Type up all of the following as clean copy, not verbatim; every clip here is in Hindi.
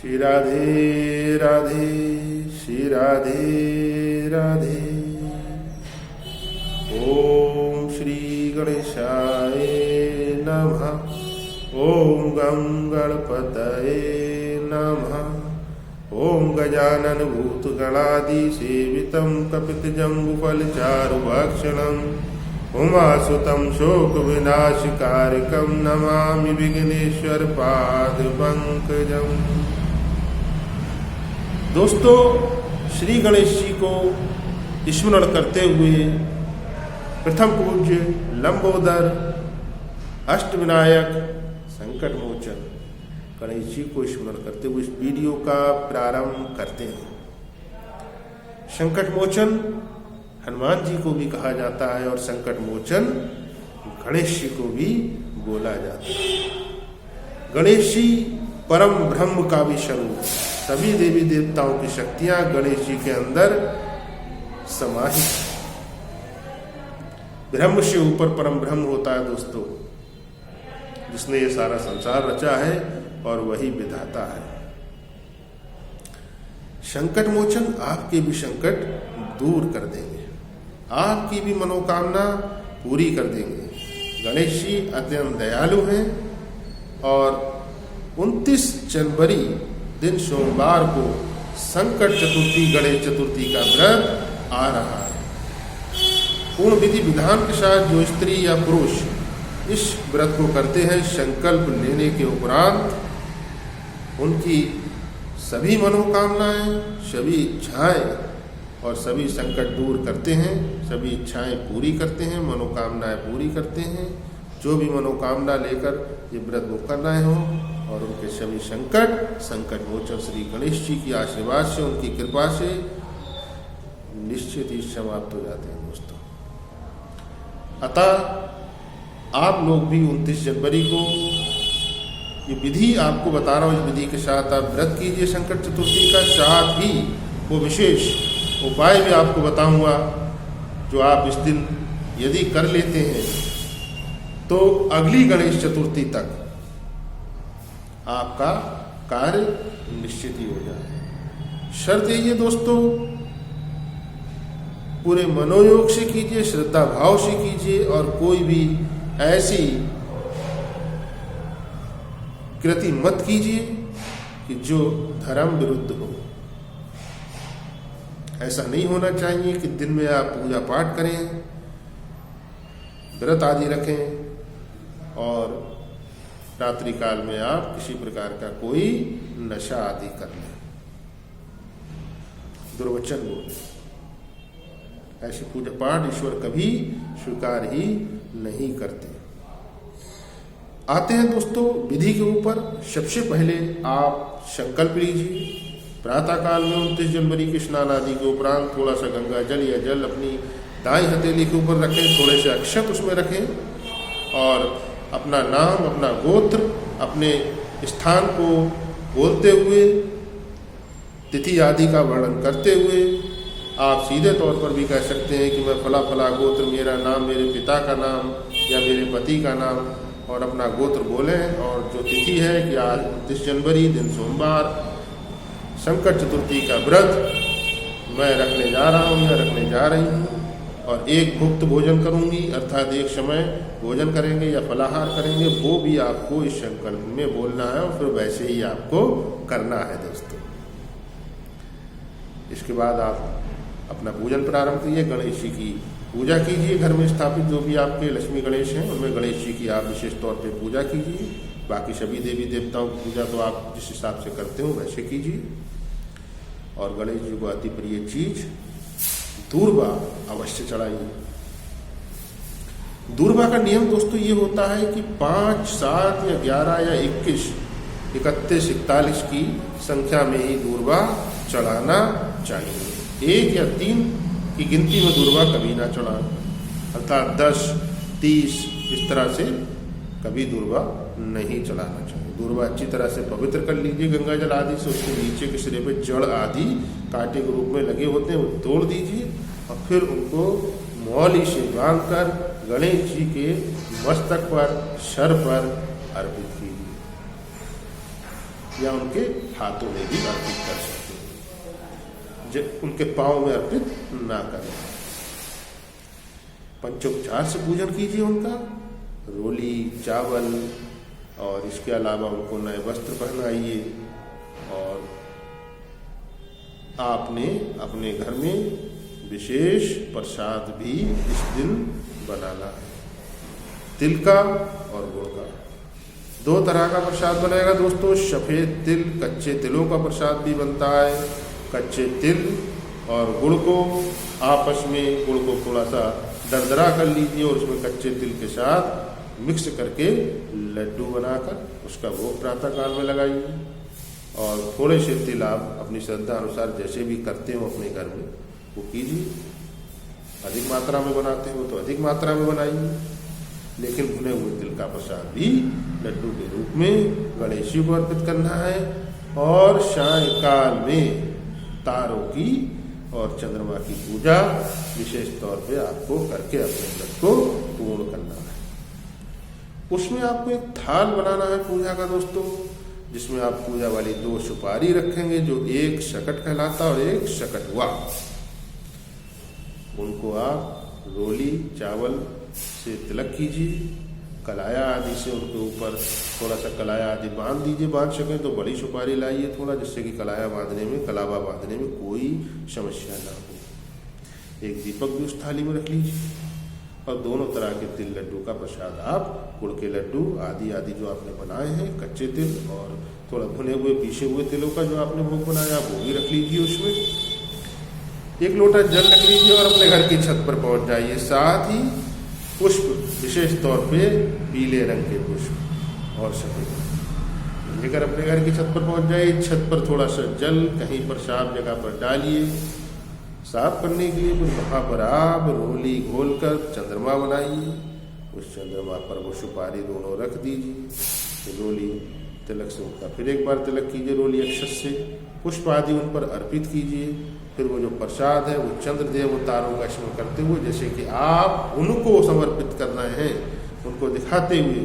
श्री राधे राधे, श्री राधे राधे। ओम श्री गणेशाय नमः। ओम गं गणपतये नमः। ओम गजानन भूतगणादि सेवितं कपितजम्बुफलचारुभक्षणम् उमासुतं शोक विनाशकारकं नमामि विघ्नेश्वर पाद पंकजम्। दोस्तों, श्री गणेश जी को स्मरण करते हुए प्रथम पूज्य लंबोदर अष्टविनायक संकट मोचन गणेश जी को स्मरण करते हुए इस वीडियो का प्रारंभ करते हैं। संकट मोचन हनुमान जी को भी कहा जाता है और संकट मोचन गणेश जी को भी बोला जाता है। गणेश जी परम ब्रह्म का भी स्वरूप, सभी देवी देवताओं की शक्तियां गणेश जी के अंदर समाहित। ब्रह्म से ऊपर परम ब्रह्म होता है दोस्तों, जिसने ये सारा संसार रचा है और वही विधाता है। संकट मोचन आपके भी संकट दूर कर देंगे, आपकी भी मनोकामना पूरी कर देंगे। गणेश जी अत्यंत दयालु हैं और 29 जनवरी दिन सोमवार को संकट चतुर्थी गणेश चतुर्थी का व्रत आ रहा है। पूर्ण विधि विधान के साथ जो स्त्री या पुरुष इस व्रत को करते हैं, संकल्प लेने के उपरांत उनकी सभी मनोकामनाएं, सभी इच्छाएं और सभी संकट दूर करते हैं, सभी इच्छाएं पूरी करते हैं, मनोकामनाएं पूरी करते हैं। जो भी मनोकामना लेकर ये व्रत वो कर रहे हों और उनके सभी संकट मोचन श्री गणेश जी की आशीर्वाद से, उनकी कृपा से निश्चित ही समाप्त हो जाते हैं दोस्तों। अतः आप लोग भी 29 जनवरी को ये विधि आपको बता रहा हूँ, इस विधि के साथ आप व्रत कीजिए संकट चतुर्थी का। साथ ही वो विशेष उपाय भी आपको बताऊंगा जो आप इस दिन यदि कर लेते हैं तो अगली गणेश चतुर्थी तक आपका कार्य निश्चित ही हो जाए। शर्त यही है दोस्तों, पूरे मनोयोग से कीजिए, श्रद्धा भाव से कीजिए और कोई भी ऐसी कृति मत कीजिए कि जो धर्म विरुद्ध हो। ऐसा नहीं होना चाहिए कि दिन में आप पूजा पाठ करें, व्रत आदि रखें और रात्रि काल में आप किसी प्रकार का कोई नशा आदि कर लें, दुर्वचन बोले। ऐसी पूजा पाठ ईश्वर कभी स्वीकार ही नहीं करते। आते हैं दोस्तों विधि के ऊपर। सबसे पहले आप संकल्प लीजिए। प्रातः काल में 29 जनवरी के स्नान आदि के उपरांत थोड़ा सा गंगा जल या जल अपनी दाईं हथेली के ऊपर रखें, थोड़े से अक्षत उसमें रखें और अपना नाम, अपना गोत्र, अपने स्थान को बोलते हुए, तिथि आदि का वर्णन करते हुए आप सीधे तौर पर भी कह सकते हैं कि मैं फला फला गोत्र, मेरा नाम, मेरे पिता का नाम या मेरे पति का नाम, और अपना गोत्र बोलें। और जो तिथि है कि आज 29 जनवरी दिन सोमवार संकट चतुर्थी का व्रत मैं रखने जा रहा हूँ या रखने जा रही हूँ और एक भुक्त भोजन करूँगी, अर्थात एक समय भोजन करेंगे या फलाहार करेंगे, वो भी आपको इस संकल्प में बोलना है और फिर वैसे ही आपको करना है दोस्तों। इसके बाद आप अपना पूजन प्रारंभ कीजिए, गणेश जी की पूजा कीजिए। घर में स्थापित जो भी आपके लक्ष्मी गणेश हैं उनमें गणेश जी की आप विशेष तौर पर पूजा कीजिए। बाकी सभी देवी देवताओं की पूजा तो आप जिस हिसाब से करते हो वैसे कीजिए। और गणेश जी को अति प्रिय चीज दूर्वा अवश्य चढ़ाइए। दूर्वा का नियम दोस्तों ये होता है कि 5, 7 या 11 या 21, 31, 41 की संख्या में ही दूर्वा चढ़ाना चाहिए। 1 या 3 की गिनती में दूर्वा कभी ना चढ़ाएं, अर्थात 10, 30 इस तरह से कभी दूर्वा नहीं चढ़ाना चाहिए। दूर्वा अच्छी तरह से पवित्र कर लीजिए गंगा जल आदि से। उसके नीचे के सिरे पे जड़ आदि कांटे के रूप में लगे होते हैं, वो तोड़ दीजिए और फिर उनको मौली से बांधकर गणेश जी के मस्तक पर, सर पर अर्पित कीजिए। या उनके हाथों में भी अर्पित कर सकते हैं, जब उनके पांव में अर्पित ना करें। पंचोपचार से पूजन कीजिए उनका, रोली, चावल और इसके अलावा उनको नए वस्त्र पहनाइए। और आपने अपने घर में विशेष प्रसाद भी इस दिन बनाना है, तिल का और गुड़ का। 2 तरह का प्रसाद बनेगा दोस्तों। सफेद तिल, कच्चे तिलों का प्रसाद भी बनता है। कच्चे तिल और गुड़ को आपस में, गुड़ को थोड़ा सा दरदरा कर लीजिए और उसमें कच्चे तिल के साथ मिक्स करके लड्डू बनाकर उसका भोग प्रातः काल में लगाइए। और थोड़े से तिल आप अपनी श्रद्धा अनुसार जैसे भी करते हो अपने घर में वो कीजिए। अधिक मात्रा में बनाते हो तो अधिक मात्रा में बनाइए, लेकिन भुने हुए तिल का प्रसाद भी लड्डू के रूप में गणेश जी को अर्पित करना है। और सायंकाल में तारों की और चंद्रमा की पूजा विशेष तौर पे आपको करके अपने व्रत को पूर्ण करना है। उसमें आपको एक थाल बनाना है पूजा का दोस्तों, जिसमें आप पूजा वाली 2 सुपारी रखेंगे, जो एक शकट कहलाता और एक शकटुआ। उनको आप रोली, चावल से तिलक कीजिए, कलाया आदि से उनके ऊपर थोड़ा सा कलाया आदि बांध दीजिए। बांध सकें तो बड़ी सुपारी लाइए थोड़ा, जिससे कि कलाया बांधने में, कलावा बांधने में कोई समस्या ना हो। एक दीपक भी उस थाली में रख लीजिए और दोनों तरह के तिल लड्डू का प्रसाद आप, गुड़ के लड्डू आदि आदि जो आपने बनाए हैं, कच्चे तिल और थोड़ा भुने हुए पीसे हुए तिलों का जो आपने भोग बनाया वो भी रख लीजिए। उसमें 1 लोटा जल रख लीजिए और अपने घर की छत पर पहुंच जाइए। साथ ही पुष्प, विशेष तौर पे पीले रंग के पुष्प और सफेद लेकर अपने घर की छत पर पहुंच जाइए। छत पर थोड़ा सा जल कहीं पर साफ जगह पर डालिए। साफ करने के लिए वहां पर आप रोली घोलकर चंद्रमा बनाइए। उस चंद्रमा पर वो सुपारी दोनों रख दीजिए। रोली तिलक से उनका फिर एक बार तिलक कीजिए रोली अक्षत से, पुष्प आदि उन पर अर्पित कीजिए। फिर वो जो प्रसाद है वो चंद्रदेव तारों का स्मरण करते हुए, जैसे कि आप उनको समर्पित कर रहे हैं, उनको दिखाते हुए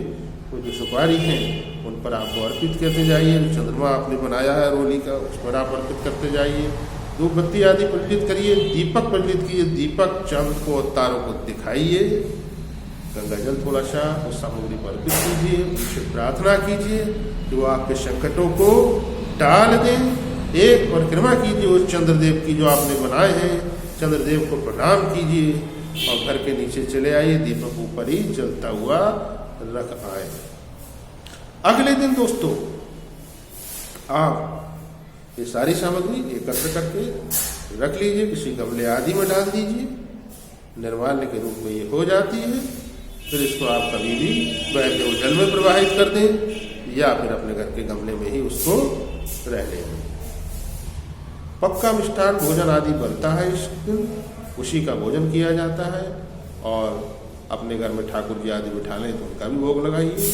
वो जो सुपारी हैं उन पर आपको अर्पित करते जाइए। जो चंद्रमा आपने बनाया है रोली का उस पर आप अर्पित करते जाइए। धूप बत्ती आदि प्रज्वलित करिए, दीपक प्रज्वलित कीजिए। दीपक चंद्र को और तारों को दिखाइए। गंगा जल थोड़ा सा उस सामग्री पर अर्पित कीजिए। उनसे प्रार्थना कीजिए कि वो आपके संकटों को टाल दें। एक परिक्रमा कीजिए उस चंद्रदेव की जो आपने बनाए हैं। चंद्रदेव को प्रणाम कीजिए और घर के नीचे चले आइए। दीपक ऊपर ही जलता हुआ रख आए। अगले दिन दोस्तों आप ये सारी सामग्री एकत्र करके रख लीजिए, किसी गमले आदि में डाल दीजिए। निर्माल्य के रूप में ये हो जाती है। फिर इसको आप कभी भी बहते हुए जल में प्रवाहित कर दें या फिर अपने घर के गमले में ही उसको रह लें। पक्का मिष्ठान भोजन आदि बनता है इस दिन, उसी का भोजन किया जाता है। और अपने घर में ठाकुर जी आदि बिठा लें तो उनका भी भोग लगाइए।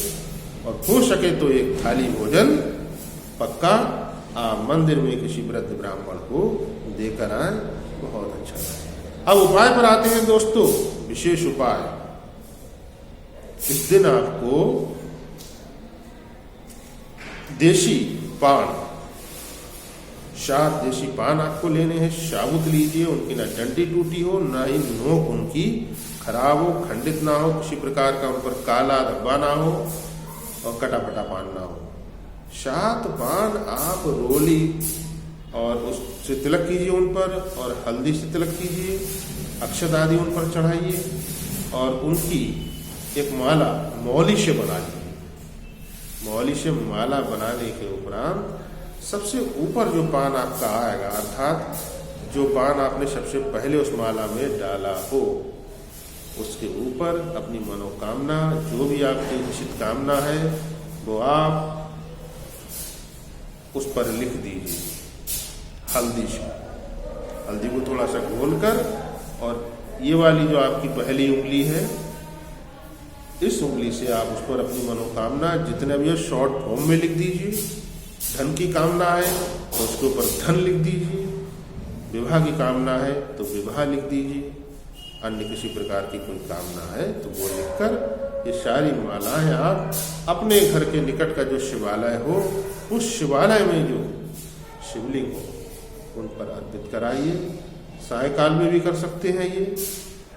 और हो सके तो एक थाली भोजन पक्का आप मंदिर में किसी वृद्ध ब्राह्मण को देकर आए, बहुत अच्छा है। अब उपाय पर आते हैं दोस्तों। विशेष उपाय, इस दिन आपको देशी पान, 7 देशी पान आपको लेने हैं। साबुत लीजिए, उनकी ना डंडी टूटी हो, ना ही नोक उनकी खराब हो, खंडित ना हो, किसी प्रकार का उन पर काला धब्बा ना हो और कटापटा पान ना हो। 7 पान आप रोली और उससे तिलक कीजिए उन पर, और हल्दी से तिलक कीजिए, अक्षत आदि उन पर चढ़ाइए और उनकी एक माला मौली से बना लीजिए। मौली से माला बनाने के उपरांत सबसे ऊपर जो पान आपका आएगा, अर्थात जो पान आपने सबसे पहले उस माला में डाला हो, उसके ऊपर अपनी मनोकामना, जो भी आपकी इच्छित कामना है, वो आप उस पर लिख दीजिए हल्दी से। हल्दी को थोड़ा सा घोलकर, और ये वाली जो आपकी पहली उंगली है, इस उंगली से आप उस पर अपनी मनोकामना जितने भी शॉर्ट फॉर्म में लिख दीजिए। धन की कामना है तो उसके ऊपर धन लिख दीजिए, विवाह की कामना है तो विवाह लिख दीजिए, अन्य किसी प्रकार की कोई कामना है तो वो लिखकर ये सारी मालाएं आप अपने घर के निकट का जो शिवालय हो, उस शिवालय में जो शिवलिंग हो उन पर अर्पित कराइए। सायकाल में भी कर सकते हैं ये,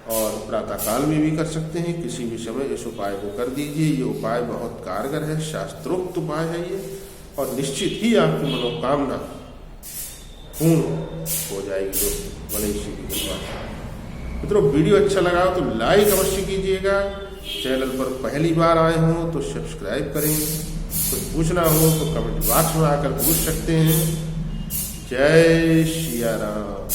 और प्रातःकाल में भी कर सकते हैं। किसी भी समय इस उपाय को कर दीजिए। ये उपाय बहुत कारगर है, शास्त्रोक्त उपाय है ये, और निश्चित ही आपकी मनोकामना पूर्ण हो जाएगी दोस्तों, गणेश जी की कृपा से। मित्रों, वीडियो अच्छा लगा तो लाइक अवश्य कीजिएगा। चैनल पर पहली बार आए हों तो सब्सक्राइब करें। कुछ पूछना हो तो कमेंट बॉक्स में आकर पूछ सकते हैं। जय सिया राम।